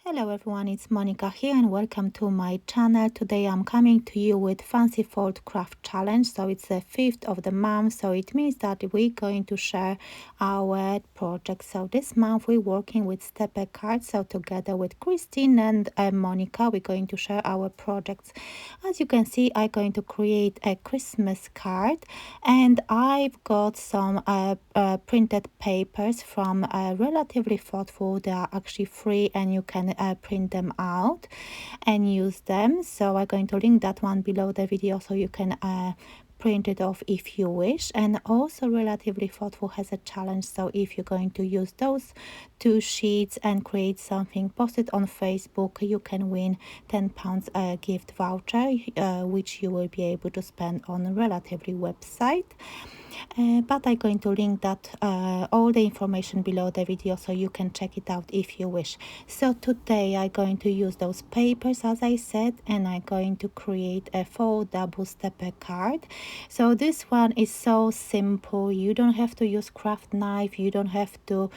Hello everyone, it's Monika here and welcome to my channel. Today I'm coming to you with Fancy Fold Craft Challenge. So it's the 5th of the month, so it means that we're going to share our project. So this month we're working with stepper cards. So together with Christine and Monika, we're going to share our projects. As you can see, I'm going to create a Christmas card and I've got some printed papers from Relatively Thoughtful. They are actually free and you can print them out and use them. So I'm going to link that one below the video so you can print it off if you wish. And also Relatively Thoughtful has a challenge, so if you're going to use those two sheets and create something, post it on Facebook, you can win £10 gift voucher, which you will be able to spend on Relatively website. But I'm going to link that all the information below the video so you can check it out if you wish. So today I'm going to use those papers as I said, and I'm going to create a faux double stepper card. So this one is so simple. You don't have to use craft knife, you don't have to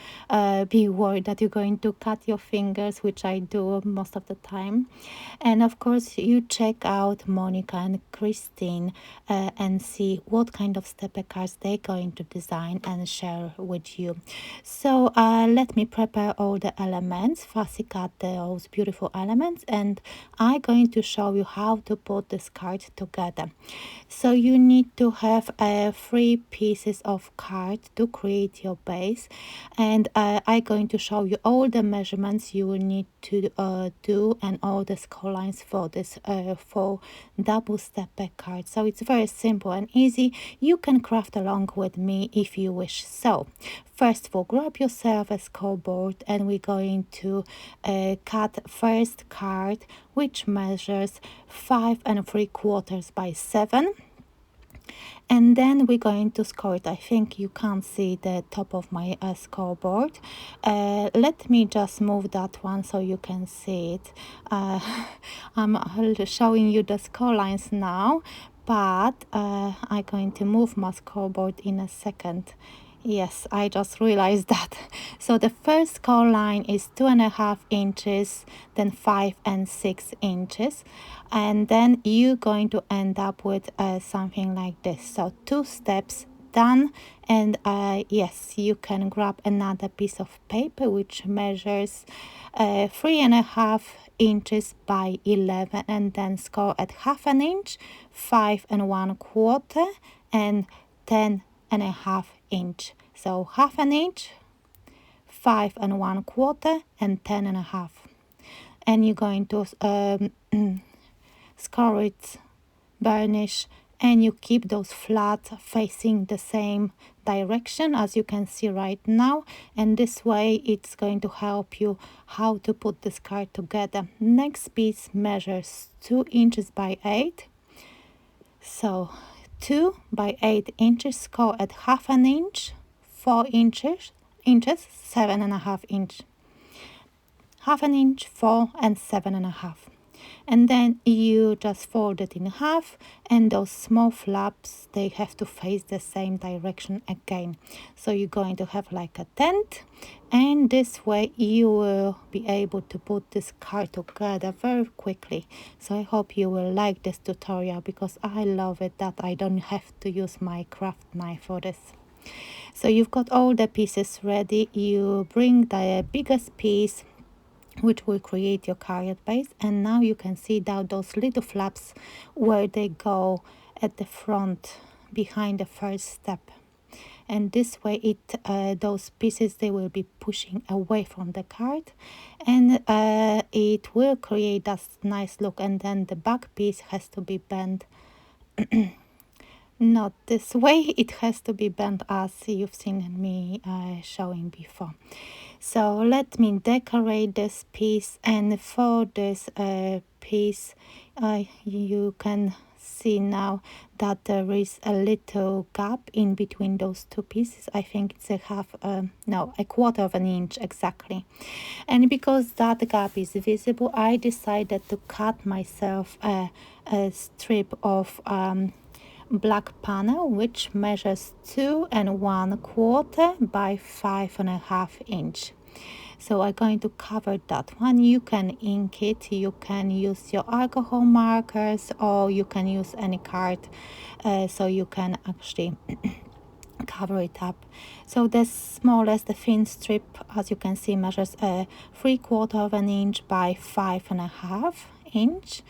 be worried that you're going to cut your fingers, which I do most of the time. And of course you check out Monika and Christine and see what kind of stepper cards they're going to design and share with you. So let me prepare all the elements, fussy cut those beautiful elements, and I'm going to show you how to put this card together. So you need to have 3 pieces of card to create your base, and I'm going to show you all the measurements you will need to do and all the score lines for this for double stepper card. So it's very simple and easy. You can craft along with me if you wish. So first of all, grab yourself a scoreboard and we're going to cut first card, which measures 5 3/4 by 7. And then we're going to score it. I think you can't see the top of my scoreboard. Let me just move that one so you can see it. I'm showing you the score lines now, but I'm going to move my scoreboard in a second. Yes, I just realized that. So the first score line is 2.5 inches, then 5 and 6 inches. And then you're going to end up with something like this. So 2 steps done. And yes, you can grab another piece of paper which measures 3.5 inches by 11, and then score at 1/2 inch, 5 1/4, and 10.5 inch. So 1/2 inch, 5 1/4, and 10.5. And you're going to score it, burnish, and you keep those flat facing the same direction as you can see right now, and this way it's going to help you how to put this card together. Next piece measures 2 inches by 8. So 2 by 8 inches, score at 1/2 inch, 4 inches, 7.5 inch, 1/2 inch, 4 and 7.5. And then you just fold it in half, and those small flaps, they have to face the same direction again. So you're going to have like a tent, and this way you will be able to put this card together very quickly. So I hope you will like this tutorial, because I love it that I don't have to use my craft knife for this. So you've got all the pieces ready. You bring the biggest piece, which will create your card base, and now you can see that those little flaps where they go at the front behind the first step, and this way those pieces, they will be pushing away from the card, and it will create that nice look. And then the back piece has to be bent not this way, it has to be bent as you've seen me showing before. So let me decorate this piece, and for this piece you can see now that there is a little gap in between those two pieces. I think it's a 1/4 inch exactly, and because that gap is visible, I decided to cut myself a strip of black panel which measures 2 1/4 by 5.5 inch. So I'm going to cover that one. You can ink it, you can use your alcohol markers, or you can use any card, so you can actually cover it up. So the smallest, the thin strip, as you can see, measures a 3/4 of an inch by 5.5 inch.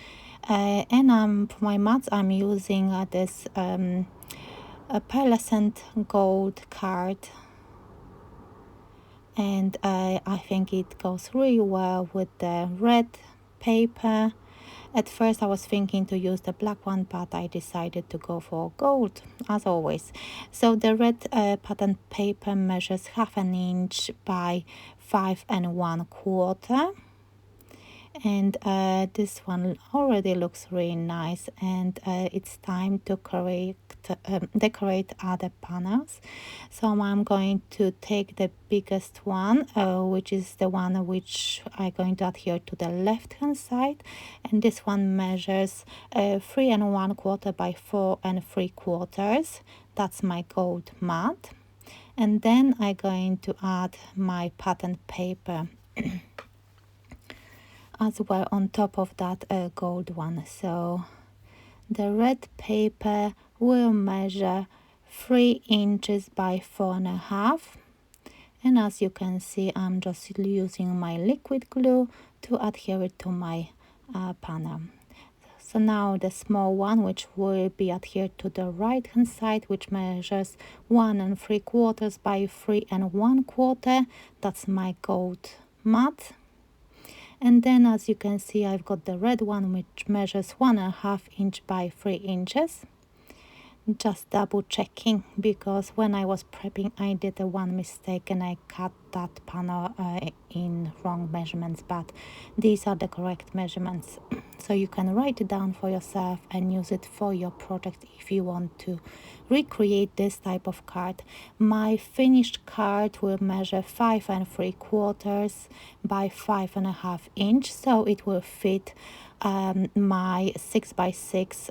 And for my mats, I'm using this a pearlescent gold card, and I think it goes really well with the red paper. At first I was thinking to use the black one, but I decided to go for gold, as always. So the red pattern paper measures 1/2 inch by 5 1/4. And this one already looks really nice, and it's time to decorate other panels. So I'm going to take the biggest one, which is the one which I'm going to adhere to the left hand side, and this one measures 3 1/4 by 4 3/4. That's my gold mat. And then I'm going to add my pattern paper as well on top of that gold one. So the red paper will measure 3 inches by 4.5, and as you can see, I'm just using my liquid glue to adhere it to my panel. So now the small one, which will be adhered to the right hand side, which measures 1 3/4 by 3 1/4. That's my gold mat. And then, as you can see, I've got the red one, which measures 1.5 inch by 3 inches. Just double checking, because when I was prepping I did a one mistake and I cut that panel in wrong measurements, but these are the correct measurements. So you can write it down for yourself and use it for your project if you want to recreate this type of card. My finished card will measure 5 3/4 by 5.5 inch, so it will fit my 6 by 6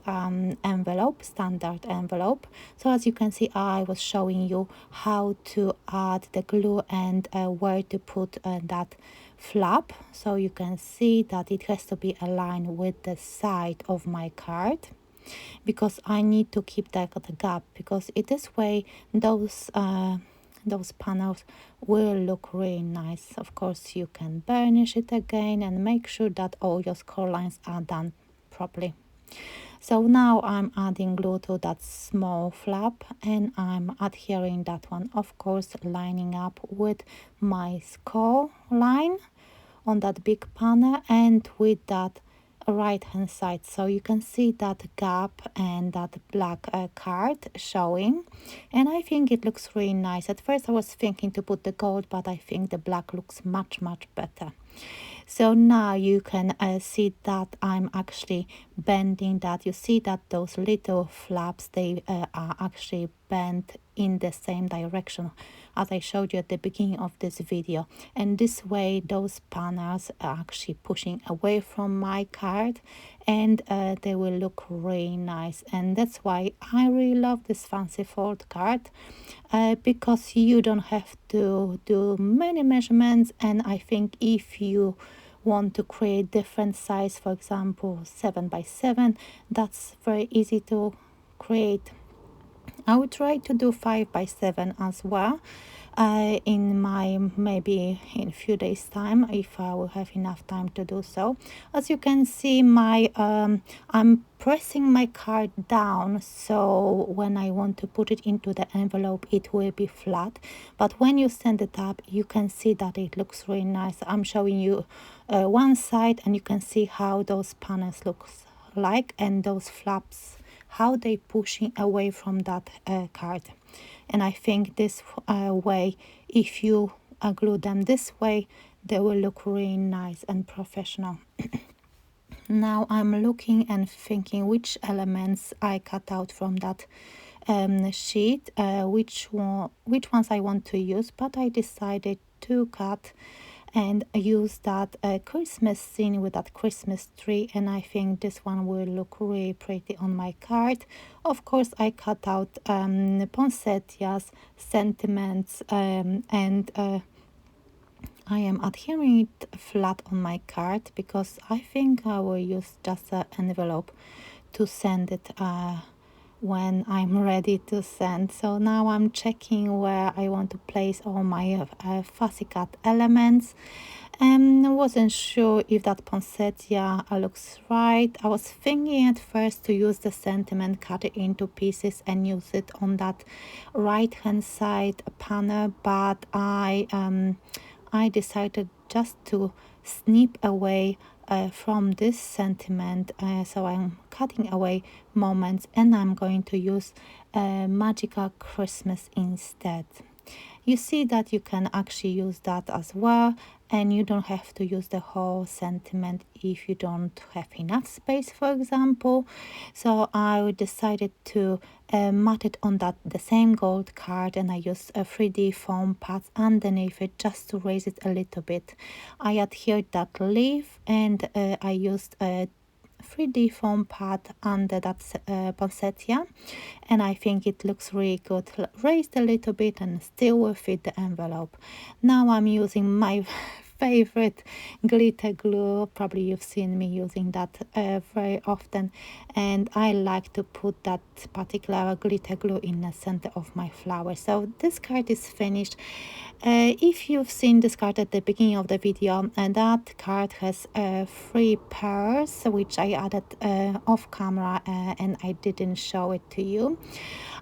envelope, standard envelope. So as you can see, I was showing you how to add the glue and where to put that flap. So you can see that it has to be aligned with the side of my card, because I need to keep the gap, because in this way those panels will look really nice. Of course, you can burnish it again and make sure that all your score lines are done properly. So now I'm adding glue to that small flap, and I'm adhering that one, of course, lining up with my score line on that big panel and with that right hand side. So you can see that gap and that black card showing, and I think it looks really nice. At first I was thinking to put the gold, but I think the black looks much better. So now you can see that I'm actually bending that. You see that those little flaps, they are actually bent in the same direction as I showed you at the beginning of this video, and this way those panels are actually pushing away from my card, and they will look really nice. And that's why I really love this fancy fold card, because you don't have to do many measurements. And I think if you want to create different size, for example 7 by 7, that's very easy to create. I will try to do 5 by 7 as well in my, maybe in a few days time, if I will have enough time to do so. As you can see, my I'm pressing my card down, so when I want to put it into the envelope it will be flat, but when you stand it up you can see that it looks really nice. I'm showing you one side, and you can see how those panels looks like, and those flaps, how they pushing away from that card. And I think this way, if you glue them this way, they will look really nice and professional. Now I'm looking and thinking which elements I cut out from that sheet, which ones I want to use, but I decided to cut and use that Christmas scene with that Christmas tree, and I think this one will look really pretty on my card. Of course, I cut out poinsettias, sentiments, and I am adhering it flat on my card because I think I will use just an envelope to send it when I'm ready to send. So now I'm checking where I want to place all my fussy cut elements. I wasn't sure if that poinsettia looks right. I was thinking at first to use the sentiment, cut it into pieces and use it on that right hand side panel, but I decided just to snip away from this sentiment, so I'm cutting away moments and I'm going to use Magical Christmas instead. You see that you can actually use that as well, and you don't have to use the whole sentiment if you don't have enough space, for example. So I decided to mat it on the same gold card, and I used a 3D foam pads underneath it just to raise it a little bit. I adhered that leaf, and I used a 3D foam pad under that poinsettia, and I think it looks really good, raised a little bit and still will fit the envelope. Now I'm using my favorite glitter glue. Probably you've seen me using that very often, and I like to put that particular glitter glue in the center of my flower. So this card is finished. If you've seen this card at the beginning of the video, that card has 3 pearls, which I added off camera, and I didn't show it to you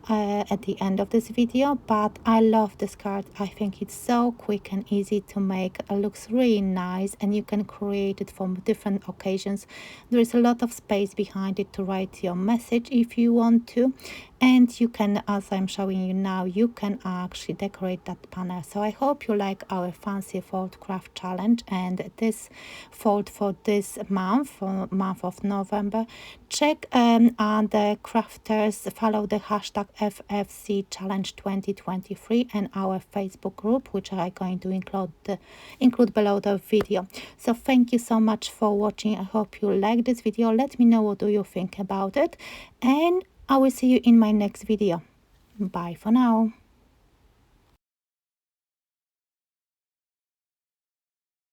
at the end of this video, but I love this card. I think it's so quick and easy to make. It looks really nice, and you can create it for different occasions. There is a lot of space behind it to write your message if you want to, and you can, as I'm showing you now, you can actually decorate that panel. So I hope you like our fancy fold craft challenge and this fold for this month, for month of November. Check the crafters, follow the hashtag FFC Challenge 2023 and our Facebook group, which I'm going to include below the video. So thank you so much for watching. I hope you like this video. Let me know what do you think about it, and I will see you in my next video. Bye for now.